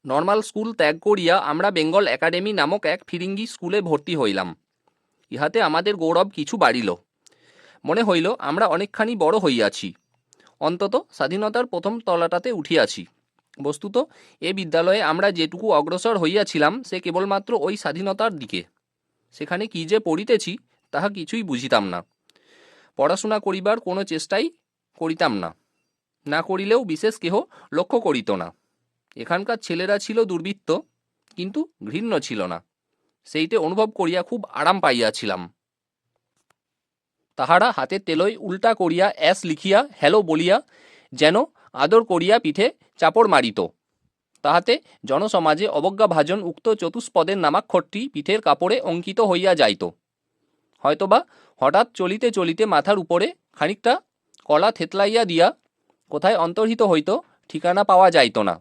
Normal school ত্যাগ করিয়া আমরা বেঙ্গল একাডেমি নামক এক ফিরিঙ্গি স্কুলে ভর্তি হইলাম। ইহাতে আমাদের গৌরব কিছু বাড়িল। মনে হইল আমরা অনেকখানি বড় হইয়াছি, অন্তত স্বাধীনতার প্রথম তলাটাতে উঠিয়াছি। বস্তুত এ বিদ্যালয়ে আমরা যেটুকু অগ্রসর হইয়াছিলাম সে কেবলমাত্র ওই স্বাধীনতার দিকে। সেখানে কি যে পড়িতেছি তাহা কিছুই বুঝিতাম না। পড়াশোনা করিবার কোনো চেষ্টাই করিতাম না, না করিলেও বিশেষ কেহ লক্ষ্য করিত না। এখানকার ছেলেরা ছিল দুর্বৃত্ত, কিন্তু ঘৃণ্য ছিল না। সেইটে অনুভব করিয়া খুব আরাম পাইয়াছিলাম। তাহারা হাতের তেলই উল্টা করিয়া অ্যাস লিখিয়া হ্যালো বলিয়া যেন আদর করিয়া পিঠে চাপড় মারিত। তাহাতে জনসমাজে অবজ্ঞাভাজন উক্ত চতুষ্পদের নামাক্ষরটি পিঠের কাপড়ে অঙ্কিত হইয়া যাইত। হয়তোবা হঠাৎ চলিতে চলিতে মাথার উপরে খানিকটা কলা থেতলাইয়া দিয়া কোথায় অন্তর্হিত হইত ঠিকানা পাওয়া যাইত না।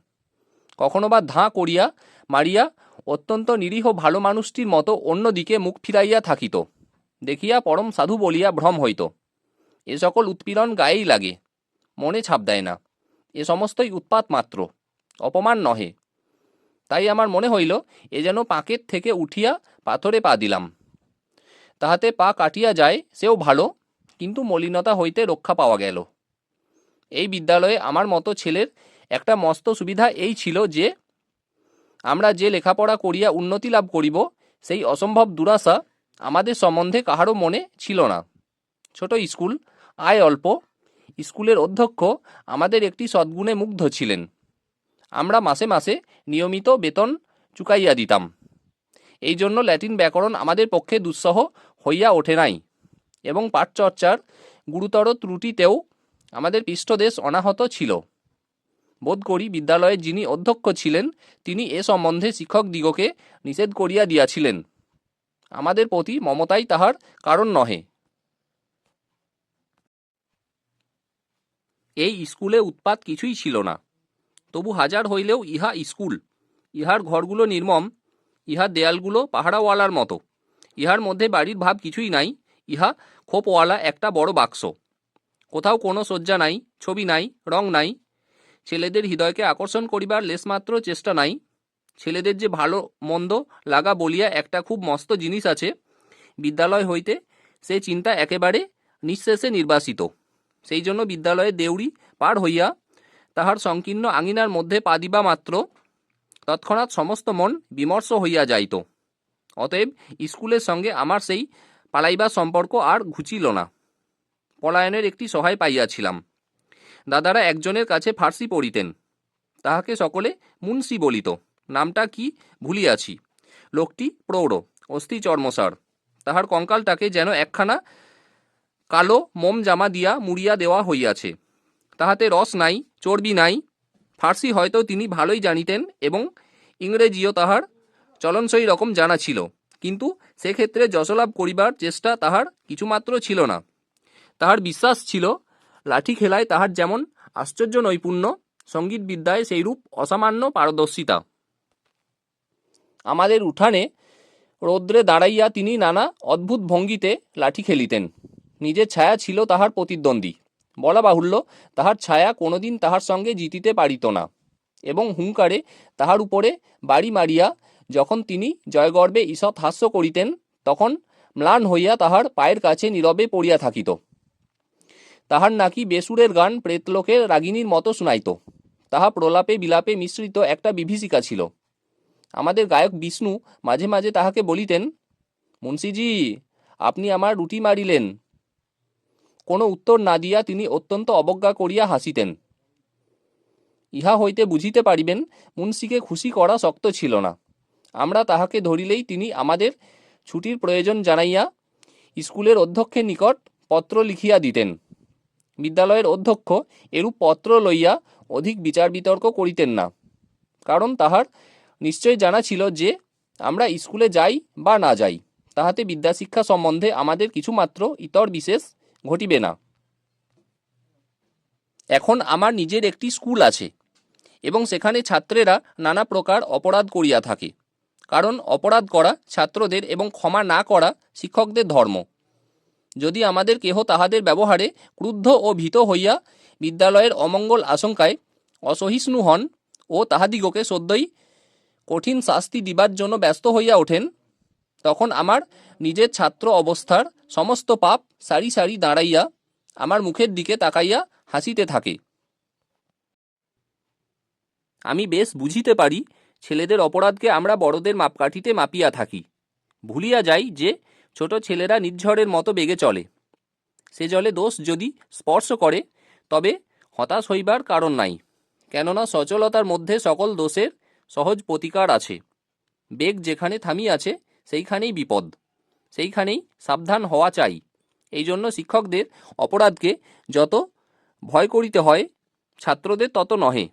কখনো বা ধাঁ করিয়া মারিয়া অত্যন্ত নিরীহ ভালো মানুষটির মতো অন্যদিকে মুখ ফিরাইয়া থাকিত। দেখিয়া পরম সাধু বলিয়া ভ্রম হইত। এ সকল উৎপীড়ন গায়েই লাগে, মনে ছাপ দেয় না। এ সমস্তই উৎপাত মাত্র, অপমান নহে। তাই আমার মনে হইল এ যেন পাঁকের থেকে উঠিয়া পাথরে পা দিলাম। তাহাতে পা কাটিয়া যায় সেও ভালো, কিন্তু মলিনতা হইতে রক্ষা পাওয়া গেল। এই বিদ্যালয়ে আমার মতো ছেলের একটা মস্ত সুবিধা এই ছিল যে আমরা যে লেখাপড়া করিয়া উন্নতি লাভ করিব সেই অসম্ভব দুরাশা আমাদের সম্বন্ধে কাহারও মনে ছিল না। ছোট স্কুল, আয় অল্প। স্কুলের অধ্যক্ষ আমাদের একটি সদ্গুণে মুগ্ধ ছিলেন। আমরা মাসে মাসে নিয়মিত বেতন চুকাইয়া দিতাম। এই জন্য ল্যাটিন ব্যাকরণ আমাদের পক্ষে দুঃসহ হইয়া ওঠে নাই, এবং পাঠচর্চার গুরুতর ত্রুটিতেও আমাদের পৃষ্ঠদেশ অনাহত ছিল। বোধ করি বিদ্যালয়ের যিনি অধ্যক্ষ ছিলেন তিনি এ সম্বন্ধে শিক্ষকদিগকে নিষেধ করিয়া দিয়াছিলেন। আমাদের প্রতি মমতাই তাহার কারণ নহে। এই স্কুলে উৎপাত কিছুই ছিল না, তবু হাজার হইলেও ইহা স্কুল। ইহার ঘরগুলো নির্মম, ইহার দেয়ালগুলো পাহারাওয়ালার মতো। ইহার মধ্যে বাড়ির ভাব কিছুই নাই। ইহা খোপওয়ালা একটা বড় বাক্স। কোথাও কোনো সজ্জা নাই, ছবি নাই, রং নাই। ছেলেদের হৃদয়কে আকর্ষণ করিবার লেশমাত্র চেষ্টা নাই। ছেলেদের যে ভালো মন্দ লাগা বলিয়া একটা খুব মস্ত জিনিস আছে, বিদ্যালয় হইতে সে চিন্তা একেবারে নিঃশেষে নির্বাসিত। সেই জন্য বিদ্যালয়ে দেউড়ি পার হইয়া তাহার সংকীর্ণ আঙিনার মধ্যে পা দিবা মাত্র তৎক্ষণাৎ সমস্ত মন বিমর্ষ হইয়া যাইত। অতএব স্কুলের সঙ্গে আমার সেই পালাইবার সম্পর্ক আর ঘুচিল না। পলায়নের একটি সহায় পাইয়াছিলাম। দাদারা একজনের কাছে ফার্সি পড়িতেন, তাহাকে সকলে মুন্সি বলিত। নামটা কি ভুলিয়াছি। লোকটি প্রৌঢ়, অস্থি চর্মসার। তাহার কঙ্কালটাকে যেন একখানা কালো মোম জামা দিয়া মুড়িয়া দেওয়া হইয়াছে। তাহাতে রস নাই, চর্বি নাই। ফার্সি হয়তো তিনি ভালোই জানিতেন, এবং ইংরেজিও তাহার চলনসই রকম জানা ছিল, কিন্তু সেক্ষেত্রে যশলাভ করিবার চেষ্টা তাহার কিছুমাত্র ছিল না। তাহার বিশ্বাস ছিল লাঠি খেলায় তাহার যেমন আশ্চর্য নৈপুণ্য, সঙ্গীত বিদ্যায় সেইরূপ অসামান্য পারদর্শিতা। আমাদের উঠানে রৌদ্রে দাঁড়াইয়া তিনি নানা অদ্ভুত ভঙ্গিতে লাঠি খেলিতেন। নিজের ছায়া ছিল তাহার প্রতিদ্বন্দ্বী। বলা বাহুল্য, তাহার ছায়া কোনোদিন তাহার সঙ্গে জিতিতে পারিত না, এবং হুঙ্কারে তাহার উপরে বাড়ি মারিয়া যখন তিনি জয়গর্বে ঈষৎ হাস্য করিতেন, তখন ম্লান হইয়া তাহার পায়ের কাছে নীরবে পড়িয়া থাকিত। তাহার নাকি বেসুরের গান প্রেতলোকের রাগিনীর মতো শুনাইত। তাহা প্রলাপে বিলাপে মিশ্রিত একটা বিভীষিকা ছিল। আমাদের গায়ক বিষ্ণু মাঝে মাঝে তাহাকে বলিতেন, মুন্সিজি, আপনি আমার রুটি মারিলেন। কোনো উত্তর না দিয়া তিনি অত্যন্ত অবজ্ঞা করিয়া হাসিতেন। ইহা হইতে বুঝিতে পারিবেন মুন্সিকে খুশি করা শক্ত ছিল না। আমরা তাহাকে ধরিলেই তিনি আমাদের ছুটির প্রয়োজন জানাইয়া স্কুলের অধ্যক্ষের নিকট পত্র লিখিয়া দিতেন। বিদ্যালয়ের অধ্যক্ষ এরূপ পত্র লইয়া অধিক বিচার বিতর্ক করিতেন না, কারণ তাহার নিশ্চয় জানা ছিল যে আমরা স্কুলে যাই বা না যাই, তাহাতে বিদ্যাশিক্ষা সম্বন্ধে আমাদের কিছুমাত্র ইতর বিশেষ ঘটিবে না। এখন আমার নিজের একটি স্কুল আছে, এবং সেখানে ছাত্রেরা নানা প্রকার অপরাধ করিয়া থাকে, কারণ অপরাধ করা ছাত্রদের এবং ক্ষমা না করা শিক্ষকদের ধর্ম। যদি আমাদের কেহ তাহাদের ব্যবহারে ক্রুদ্ধ ও ভীত হইয়া বিদ্যালয়ের অমঙ্গল আশঙ্কায় অসহিষ্ণু হন ও তাহাদিগকে সদ্যই কঠিন শাস্তি দিবার জন্য ব্যস্ত হইয়া ওঠেন, তখন আমার নিজের ছাত্র অবস্থার সমস্ত পাপ সারি সারি দাঁড়াইয়া আমার মুখের দিকে তাকাইয়া হাসিতে থাকে। আমি বেশ বুঝিতে পারি ছেলেদের অপরাধকে আমরা বড়দের মাপকাঠিতে মাপিয়া থাকি, ভুলিয়া যাই যে ছোট ছেলেরা নির্ঝরের মতো বেগে চলে। সে জলে দোষ যদি স্পর্শ করে তবে হতাশ হইবার কারণ নাই, কেননা সচলতার মধ্যে সকল দোষের সহজ প্রতিকার আছে। বেগ যেখানে থামিয়াছে সেইখানেই বিপদ, সেইখানেই সাবধান হওয়া চাই। এই জন্য শিক্ষকদের অপরাধকে যত ভয় করিতে হয় ছাত্রদের তত নহে।